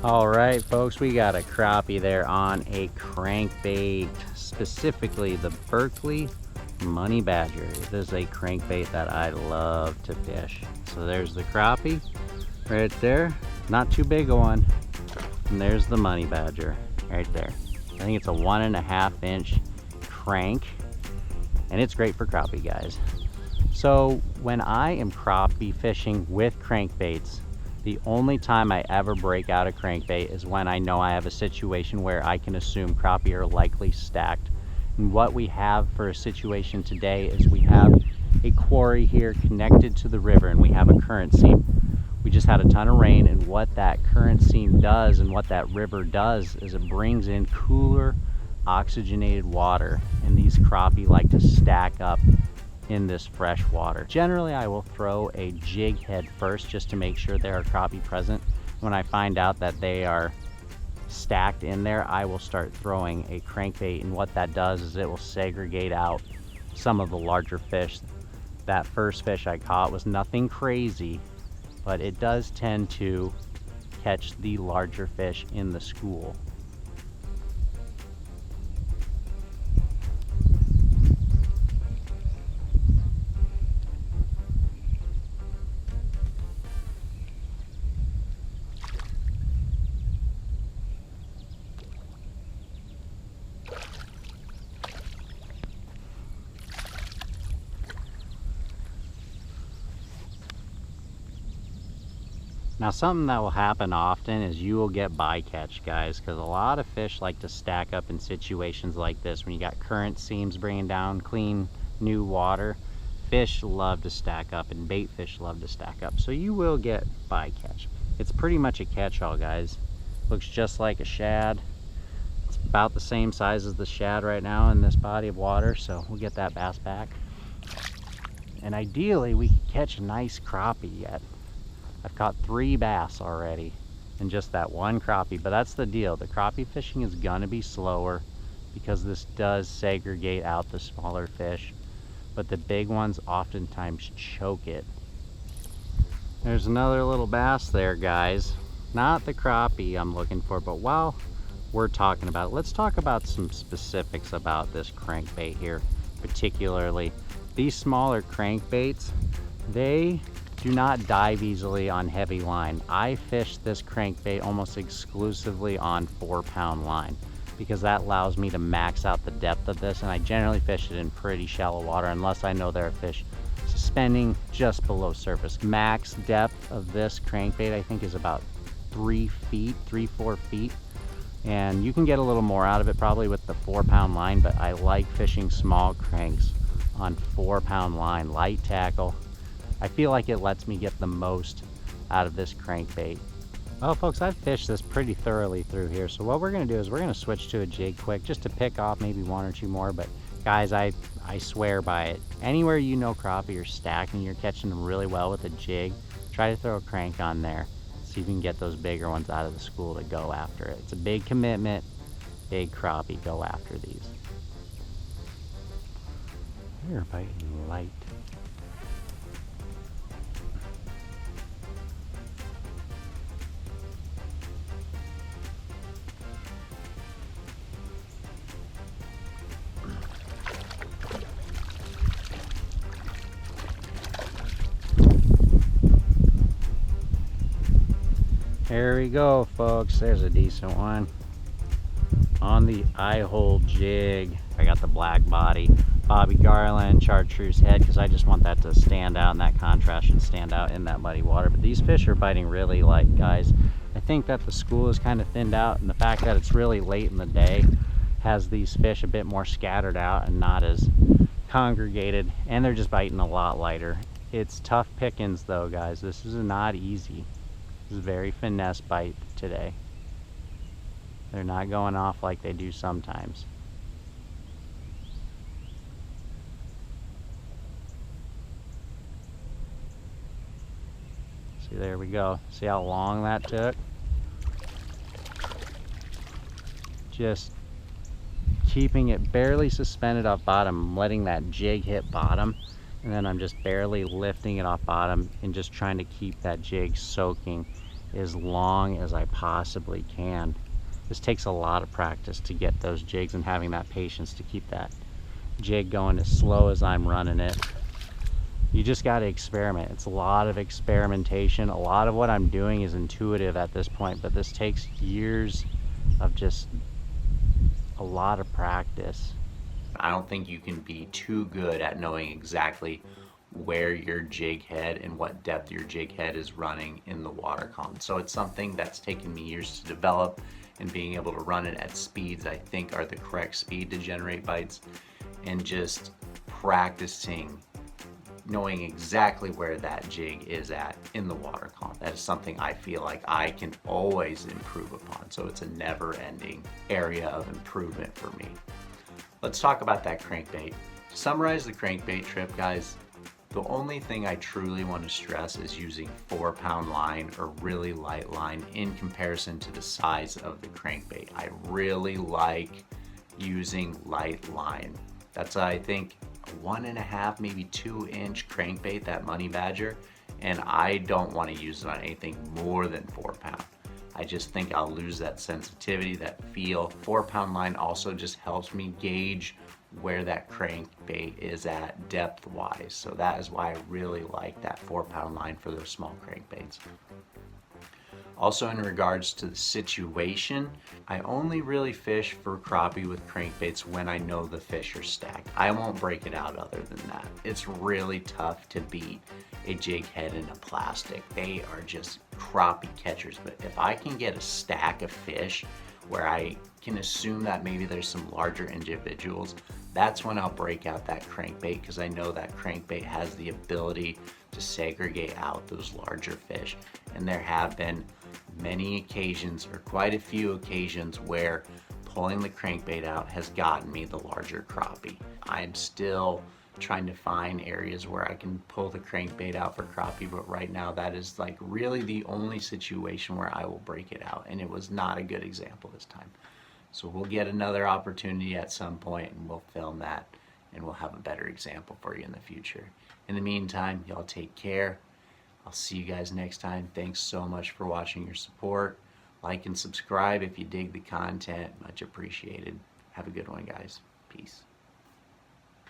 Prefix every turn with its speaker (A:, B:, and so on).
A: All right, folks, we got a crappie there on a crankbait, specifically the Berkley Money Badger. This is a crankbait that I love to fish. So there's the crappie right there, not too big a one. And there's the Money Badger right there. I think it's a 1.5 inch crank, and it's great for crappie, guys. So when I am crappie fishing with crankbaits, the only time I ever break out a crankbait is when I know I have a situation where I can assume crappie are likely stacked. And what we have for a situation today is we have a quarry here connected to the river, and we have a current seam. We just had a ton of rain, and what that current seam does and what that river does is it brings in cooler oxygenated water, and these crappie like to stack up in this fresh water. Generally, I will throw a jig head first just to make sure there are crappie present. When I find out that they are stacked in there, I will start throwing a crankbait, and what that does is it will segregate out some of the larger fish. That first fish I caught was nothing crazy, but it does tend to catch the larger fish in the school. Now, something that will happen often is you will get bycatch, guys, because a lot of fish like to stack up in situations like this. When you got current seams bringing down clean, new water, fish love to stack up, and bait fish love to stack up. So you will get bycatch. It's pretty much a catch-all, guys. Looks just like a shad. It's about the same size as the shad right now in this body of water, so we'll get that bass back. And ideally, we could catch a nice crappie yet. I've caught 3 bass already in just that one crappie, but that's the deal. The crappie fishing is gonna be slower because this does segregate out the smaller fish, but the big ones oftentimes choke it. There's another little bass there, guys. Not the crappie I'm looking for, but while we're talking about it, let's talk about some specifics about this crankbait here. Particularly these smaller crankbaits, they do not dive easily on heavy line. I fish this crankbait almost exclusively on 4-pound line because that allows me to max out the depth of this, and I generally fish it in pretty shallow water unless I know there are fish suspending just below surface. Max depth of this crankbait I think is about 3 feet, 3-4 feet, and you can get a little more out of it probably with the 4-pound line, but I like fishing small cranks on 4-pound line, light tackle. I feel like it lets me get the most out of this crankbait. Well, folks, I've fished this pretty thoroughly through here, so what we're gonna do is we're gonna switch to a jig quick just to pick off maybe 1 or 2 more, but guys, I swear by it. Anywhere you know crappie are stacked and you're catching them really well with a jig, try to throw a crank on there so you can get those bigger ones out of the school to go after it. It's a big commitment, big crappie, go after these. You're biting light. There we go, folks. There's a decent one on the eye hole jig. I got the black body, Bobby Garland, chartreuse head, because I just want that to stand out, and that contrast should stand out in that muddy water. But these fish are biting really light, guys. I think that the school is kind of thinned out, and the fact that it's really late in the day has these fish a bit more scattered out and not as congregated, and they're just biting a lot lighter. It's tough pickings though, guys. This is not easy. This is very finesse bite today. They're not going off like they do sometimes. See, there we go. See how long that took? Just keeping it barely suspended off bottom, letting that jig hit bottom, and then I'm just barely lifting it off bottom and just trying to keep that jig soaking as long as I possibly can. This takes a lot of practice to get those jigs and having that patience to keep that jig going as slow as I'm running it. You just got to experiment. It's a lot of experimentation. A lot of what I'm doing is intuitive at this point, but this takes years of just a lot of practice. I don't think you can be too good at knowing exactly where your jig head and what depth your jig head is running in the water column. So it's something that's taken me years to develop, and being able to run it at speeds I think are the correct speed to generate bites, and just practicing knowing exactly where that jig is at in the water column. That is something I feel like I can always improve upon. So it's a never-ending area of improvement for me. Let's talk about that crankbait. To summarize the crankbait trip, guys, the only thing I truly want to stress is using 4-pound line or really light line in comparison to the size of the crankbait. I really like using light line. That's, I think, 1.5, maybe 2-inch crankbait, that Money Badger, and I don't want to use it on anything more than 4 pound. I just think I'll lose that sensitivity, that feel. 4-pound line also just helps me gauge where that crankbait is at depth wise. So that is why I really like that 4-pound line for those small crankbaits. Also, in regards to the situation, I only really fish for crappie with crankbaits when I know the fish are stacked. I won't break it out other than that. It's really tough to beat a jig head in a plastic. They are just crappie catchers. But if I can get a stack of fish where I can assume that maybe there's some larger individuals, that's when I'll break out that crankbait, because I know that crankbait has the ability to segregate out those larger fish. And there have been many occasions, or quite a few occasions, where pulling the crankbait out has gotten me the larger crappie. I'm still trying to find areas where I can pull the crankbait out for crappie, but right now that is like really the only situation where I will break it out, and it was not a good example this time. So we'll get another opportunity at some point and we'll film that, and we'll have a better example for you in the future. In the meantime, y'all take care. I'll see you guys next time. Thanks so much for watching, your support. Like and subscribe if you dig the content. Much appreciated. Have a good one, guys. Peace.